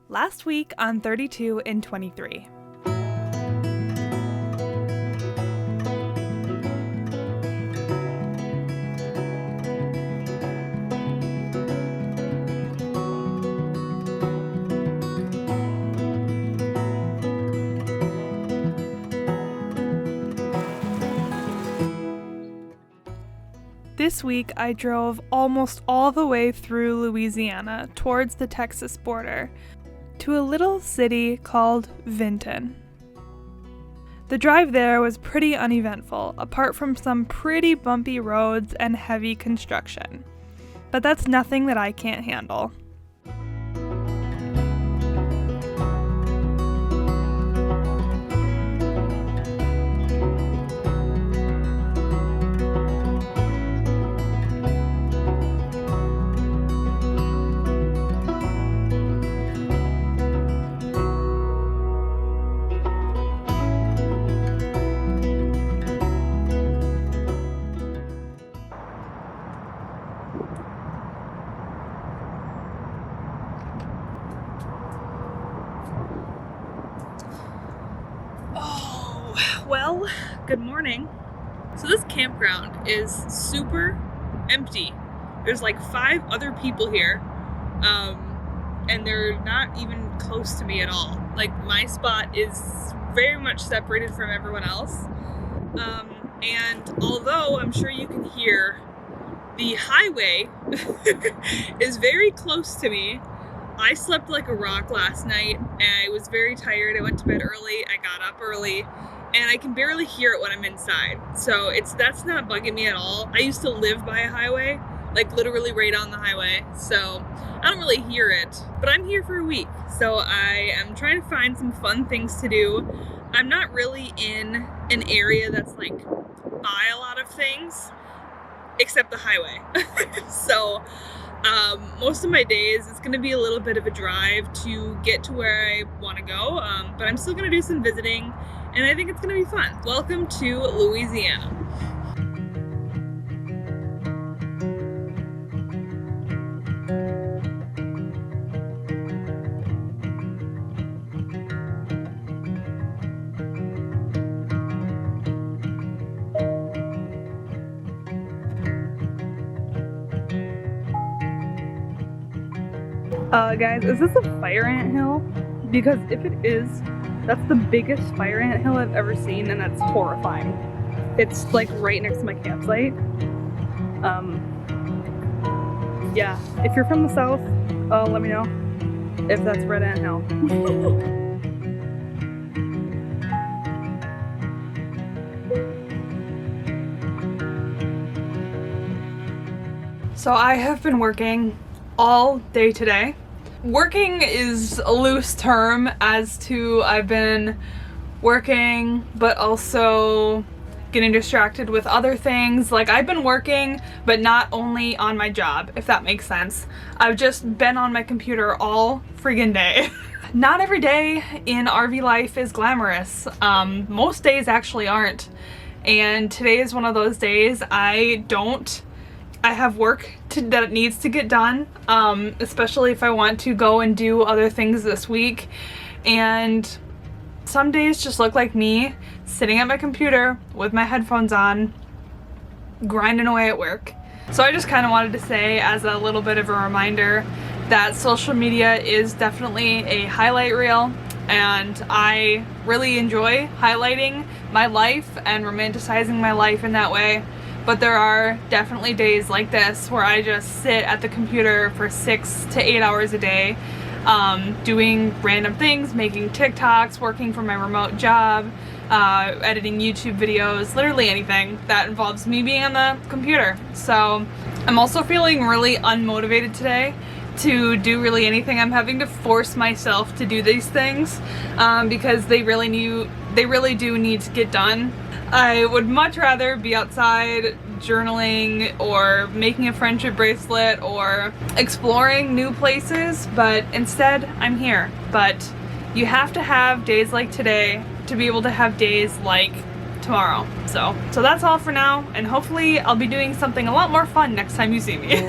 Last week on 32 in 23. This week I drove almost all the way through Louisiana towards the Texas border to a little city called Vinton. The drive there was pretty uneventful, apart from some pretty bumpy roads and heavy construction. But that's nothing that I can't handle. Well, good morning. So this campground is super empty. There's like 5 other people here, and they're not even close to me at all. Like, my spot is very much separated from everyone else. And although I'm sure you can hear the highway is very close to me, I slept like a rock last night and I was very tired. I went to bed early, I got up early, and I can barely hear it when I'm inside. So that's not bugging me at all. I used to live by a highway, like literally right on the highway. So I don't really hear it, but I'm here for a week. So I am trying to find some fun things to do. I'm not really in an area that's like by a lot of things, except the highway. So most of my days, it's going to be a little bit of a drive to get to where I want to go, but I'm still going to do some visiting, and I think it's going to be fun. Welcome to Louisiana. Guys, is this a fire ant hill? Because if it is, that's the biggest fire ant hill I've ever seen, and that's horrifying. It's like right next to my campsite. Yeah, if you're from the south, let me know if that's Red Ant Hill. So I have been working all day today. Working is a loose term as to I've been working but also getting distracted with other things. Like, I've been working but not only on my job, if that makes sense. I've just been on my computer all friggin' day. Not every day in RV life is glamorous. Most days actually aren't. And today is one of those days. I have work that needs to get done, especially if I want to go and do other things this week. And some days just look like me sitting at my computer with my headphones on, grinding away at work. So I just kind of wanted to say, as a little bit of a reminder, that social media is definitely a highlight reel, and I really enjoy highlighting my life and romanticizing my life in that way. But there are definitely days like this where I just sit at the computer for 6 to 8 hours a day, doing random things, making TikToks, working for my remote job, editing YouTube videos, literally anything that involves me being on the computer. So I'm also feeling really unmotivated today to do really anything. I'm having to force myself to do these things because they really do need to get done. I would much rather be outside journaling or making a friendship bracelet or exploring new places, but instead I'm here. But you have to have days like today to be able to have days like tomorrow. So that's all for now, and hopefully I'll be doing something a lot more fun next time you see me.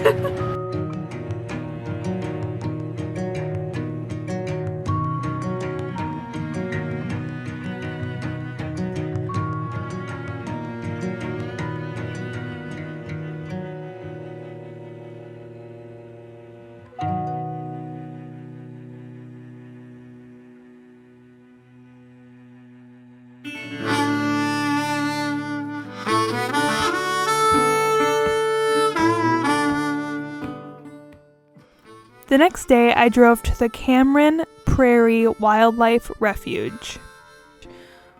The next day, I drove to the Cameron Prairie Wildlife Refuge,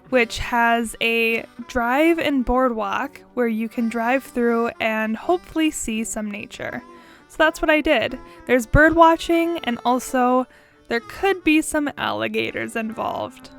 which has a drive and boardwalk where you can drive through and hopefully see some nature. So that's what I did. There's bird watching, and also there could be some alligators involved.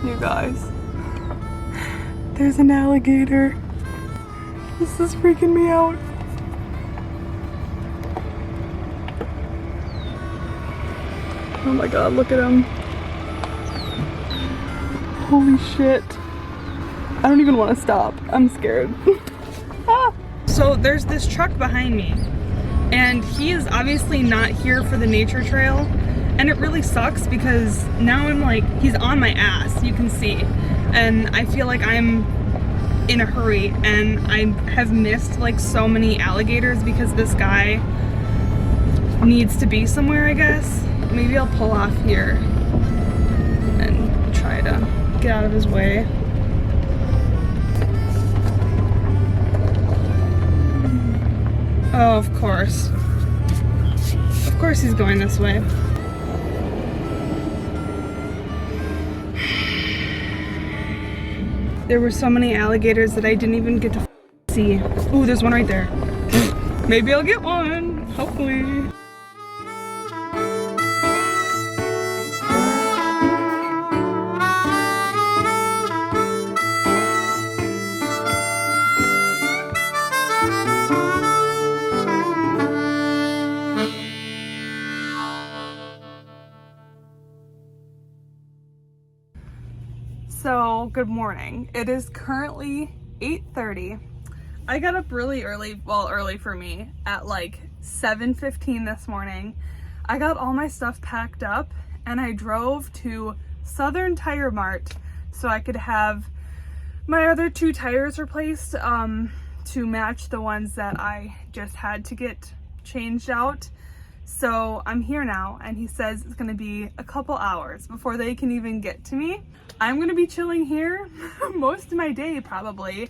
You guys, there's an alligator. This is freaking me out. Oh my god, look at him. Holy shit. I don't even want to stop. I'm scared. Ah. So there's this truck behind me, and he is obviously not here for the nature trail. And it really sucks because now I'm like, he's on my ass, you can see. And I feel like I'm in a hurry, and I have missed like so many alligators because this guy needs to be somewhere, I guess. Maybe I'll pull off here and try to get out of his way. Oh, of course. Of course he's going this way. There were so many alligators that I didn't even get to see. Ooh, there's one right there. Maybe I'll get one, hopefully. So, good morning. It is currently 8:30. I got up really early, well, early for me, at like 7:15 this morning. I got all my stuff packed up and I drove to Southern Tire Mart so I could have my other 2 tires replaced to match the ones that I just had to get changed out. So I'm here now, and he says it's gonna be a couple hours before they can even get to me. I'm gonna be chilling here most of my day probably,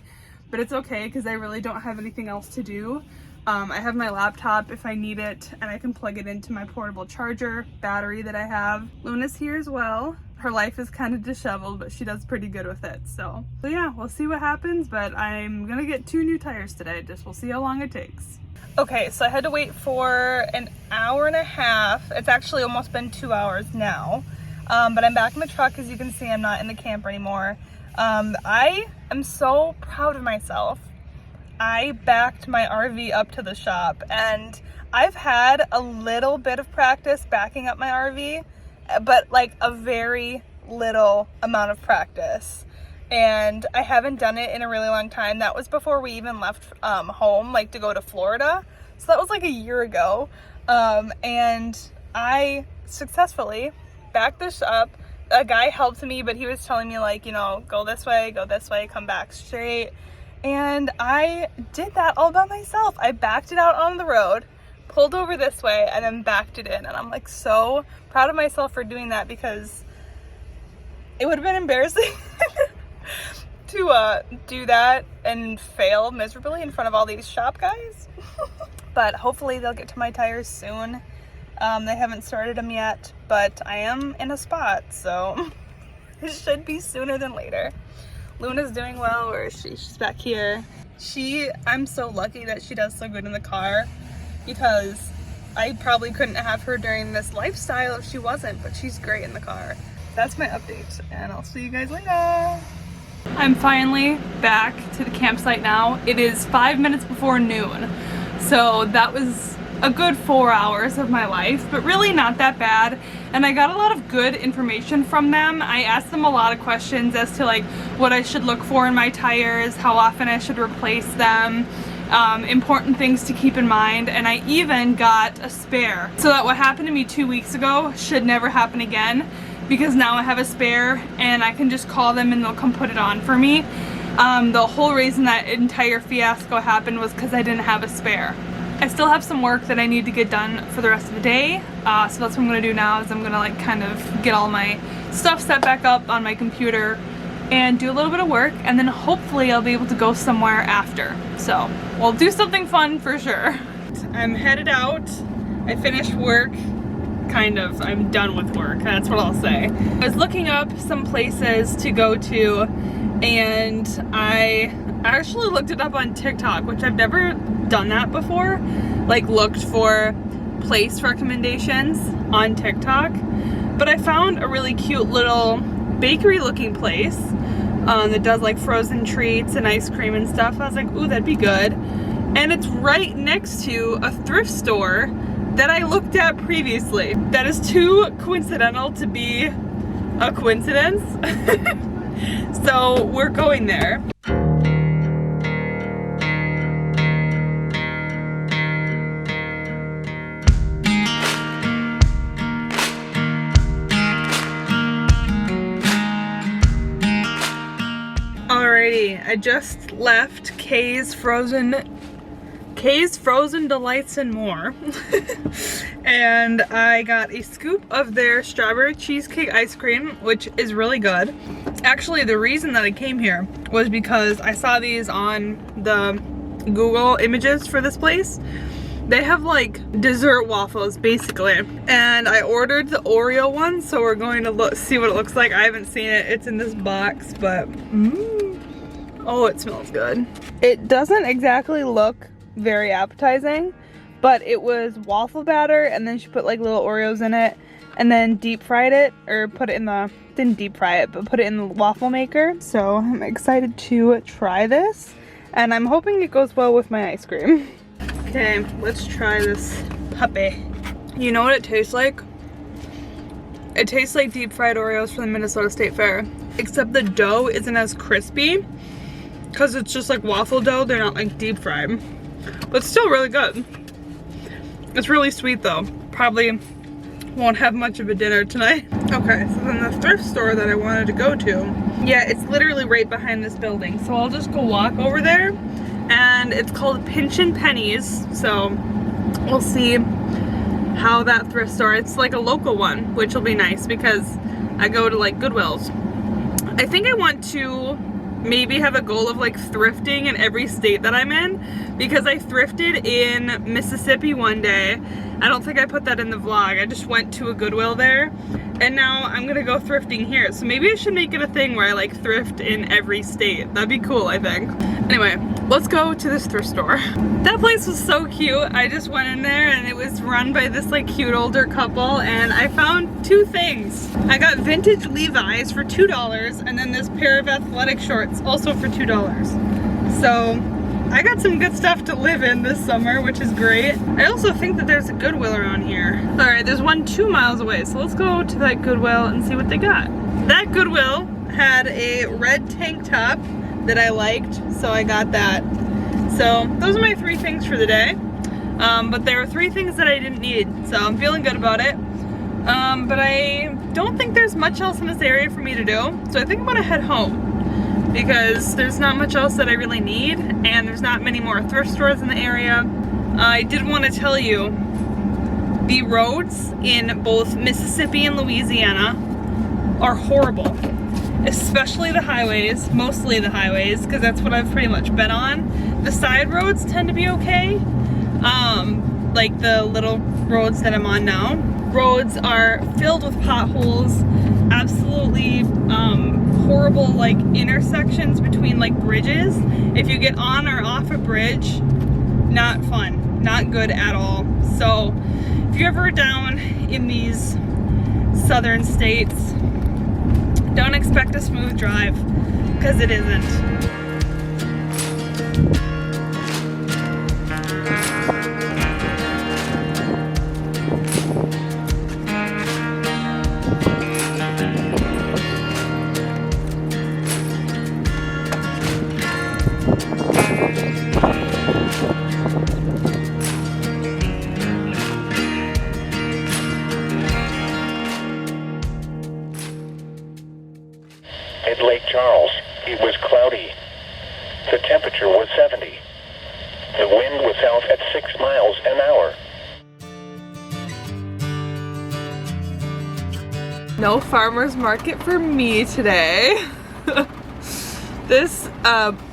but it's okay because I really don't have anything else to do. I have my laptop if I need it, and I can plug it into my portable charger battery that I have. Luna's here as well. Her life is kind of disheveled, but she does pretty good with it. So yeah, we'll see what happens, but I'm gonna get 2 new tires today. Just we'll see how long it takes. Okay, so I had to wait for an hour and a half. It's actually almost been 2 hours now. But I'm back in the truck. As you can see, I'm not in the camper anymore. I am so proud of myself. I backed my RV up to the shop, and I've had a little bit of practice backing up my RV, but like a very little amount of practice. And I haven't done it in a really long time. That was before we even left home, like to go to Florida. So that was like a year ago. And I successfully backed this up. A guy helped me, but he was telling me like, you know, go this way, come back straight. And I did that all by myself. I backed it out on the road, pulled over this way, and then backed it in. And I'm like so proud of myself for doing that, because it would have been embarrassing to do that and fail miserably in front of all these shop guys. But hopefully they'll get to my tires soon. They haven't started them yet, but I am in a spot, so it should be sooner than later. Luna's doing well. Where is she? She's back here. I'm so lucky that she does so good in the car, because I probably couldn't have her during this lifestyle if she wasn't, but she's great in the car. That's my update, and I'll see you guys later. I'm finally back to the campsite now. It is 5 minutes before noon, so that was a good 4 hours of my life, but really not that bad. and I got a lot of good information from them. I asked them a lot of questions as to like what I should look for in my tires, how often I should replace them, important things to keep in mind, and I even got a spare so that what happened to me 2 weeks ago should never happen again, because now I have a spare and I can just call them and they'll come put it on for me. The whole reason that entire fiasco happened was because I didn't have a spare. I still have some work that I need to get done for the rest of the day, so that's what I'm gonna do now, is I'm gonna like kind of get all my stuff set back up on my computer and do a little bit of work, and then hopefully I'll be able to go somewhere after. So we'll do something fun for sure. I'm headed out. I finished work, kind of. I'm done with work, that's what I'll say. I was looking up some places to go to, and I actually looked it up on TikTok, which I've never done that before, like looked for place recommendations on TikTok, but I found a really cute little bakery looking place that does like frozen treats and ice cream and stuff. I was like, ooh, that'd be good. And it's right next to a thrift store that I looked at previously. That is too coincidental to be a coincidence. So we're going there. Alrighty, I just left Kay's Frozen Delights and More. And I got a scoop of their strawberry cheesecake ice cream, which is really good. Actually, the reason that I came here was because I saw these on the Google images for this place. They have like dessert waffles basically, and I ordered the Oreo one, so we're going to see what it looks like. I haven't seen it, it's in this box, but oh, it smells good. It doesn't exactly look very appetizing, but it was waffle batter, and then she put like little Oreos in it, and then deep fried it, or put it in the, didn't deep fry it, but put it in the waffle maker. So I'm excited to try this, and I'm hoping it goes well with my ice cream. Okay, let's try this puppy. You know what it tastes like? It tastes like deep fried Oreos from the Minnesota State Fair, except the dough isn't as crispy because it's just like waffle dough. They're not like deep fried, but still really good. It's really sweet though. Probably won't have much of a dinner tonight. Okay, so then the thrift store that I wanted to go to, yeah, it's literally right behind this building. So I'll just go walk over there, and it's called Pinch and Pennies. So we'll see how that thrift store, it's like a local one, which will be nice because I go to like Goodwill's. I think I want to maybe have a goal of like thrifting in every state that I'm in, because I thrifted in Mississippi one day. I don't think I put that in the vlog. I just went to a Goodwill there, and now I'm gonna go thrifting here. So maybe I should make it a thing where I like thrift in every state. That'd be cool, I think. Anyway, let's go to this thrift store. That place was so cute. I just went in there and it was run by this like cute older couple, and I found two things. I got vintage Levi's for $2, and then this pair of athletic shorts also for $2. So I got some good stuff to live in this summer, which is great. I also think that there's a Goodwill around here. All right, there's one 2 miles away, so let's go to that Goodwill and see what they got. That Goodwill had a red tank top that I liked, so I got that. So those are my 3 things for the day. But there were 3 things that I didn't need, so I'm feeling good about it. But I don't think there's much else in this area for me to do, so I think I'm gonna head home, because there's not much else that I really need, and there's not many more thrift stores in the area. I did want to tell you, the roads in both Mississippi and Louisiana are horrible, especially the highways, mostly the highways, because that's what I've pretty much been on. The side roads tend to be okay, like the little roads that I'm on now. Roads are filled with potholes, absolutely horrible like intersections between like bridges. If you get on or off a bridge, not fun, not good at all. So if you're ever down in these southern states, don't expect a smooth drive, because it isn't. At Lake Charles, it was cloudy. The temperature was 70. The wind was south at 6 miles an hour. No farmer's market for me today. This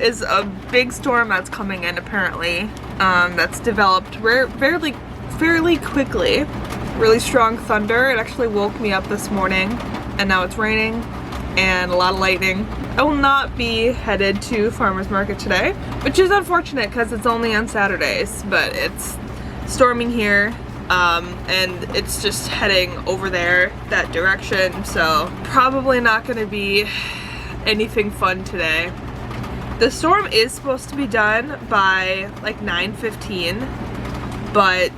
is a big storm that's coming in apparently. That's developed fairly quickly. Really strong thunder. It actually woke me up this morning, and now it's raining and a lot of lightning. I will not be headed to farmer's market today, which is unfortunate because it's only on Saturdays, but it's storming here. And it's just heading over there that direction, so probably not going to be anything fun today. The storm is supposed to be done by like 9:15, but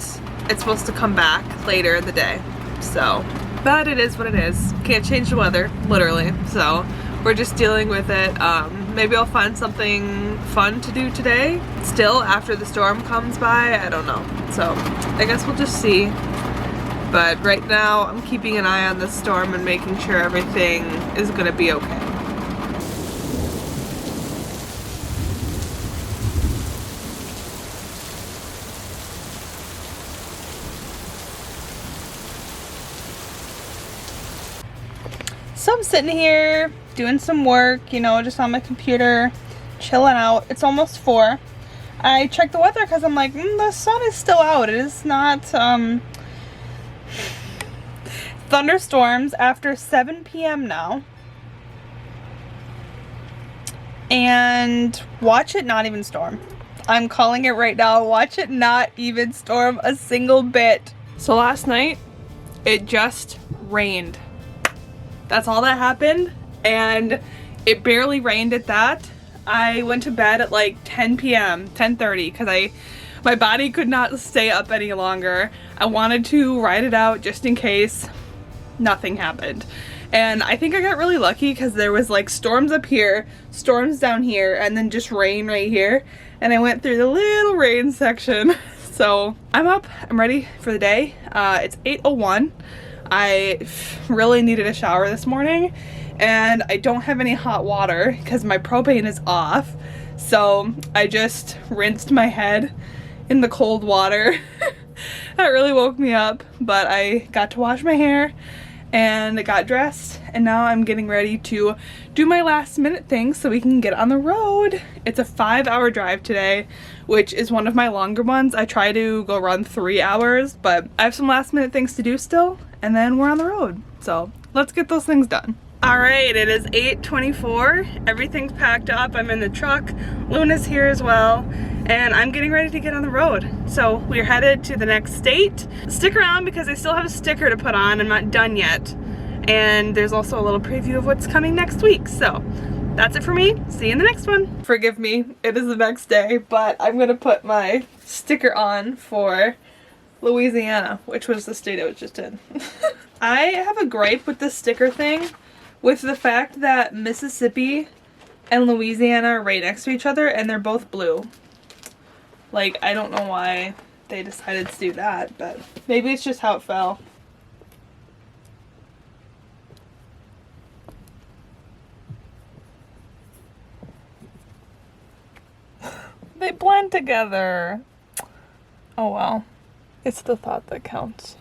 it's supposed to come back later in the day, so but it is what it is. Can't change the weather, literally, so we're just dealing with it. Maybe I'll find something fun to do today still after the storm comes by. I don't know, so I guess we'll just see. But right now I'm keeping an eye on the storm and making sure everything is gonna be okay. So I'm sitting here doing some work, you know, just on my computer, chilling out. It's almost 4. I checked the weather because I'm like, the sun is still out. It is not thunderstorms after 7 p.m. now. And watch it not even storm. I'm calling it right now. Watch it not even storm a single bit. So last night, it just rained. That's all that happened, and it barely rained at that. I went to bed at like 10 p.m., 10:30, because my body could not stay up any longer. I wanted to ride it out just in case. Nothing happened. And I think I got really lucky because there was like storms up here, storms down here, and then just rain right here. And I went through the little rain section. So I'm up, I'm ready for the day. It's 8:01. I really needed a shower this morning, and I don't have any hot water because my propane is off. So I just rinsed my head in the cold water. That really woke me up, but I got to wash my hair and I got dressed, and now I'm getting ready to do my last minute things so we can get on the road. It's a 5-hour drive today, which is one of my longer ones. I try to go run 3 hours, but I have some last minute things to do still, and then we're on the road. So let's get those things done. All right, it is 8:24. Everything's packed up. I'm in the truck. Luna's here as well, and I'm getting ready to get on the road. So we're headed to the next state. Stick around because I still have a sticker to put on. I'm not done yet. And there's also a little preview of what's coming next week. So that's it for me. See you in the next one. Forgive me, it is the next day, but I'm gonna put my sticker on for Louisiana, which was the state I was just in. I have a gripe with this sticker thing, with the fact that Mississippi and Louisiana are right next to each other and they're both blue. Like, I don't know why they decided to do that, but maybe it's just how it fell. They blend together. Oh well. It's the thought that counts.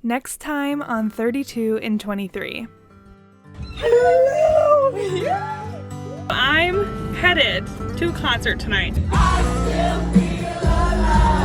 Next time on 32 in 23. Hello! Yeah. I'm headed to a concert tonight. I still feel alive.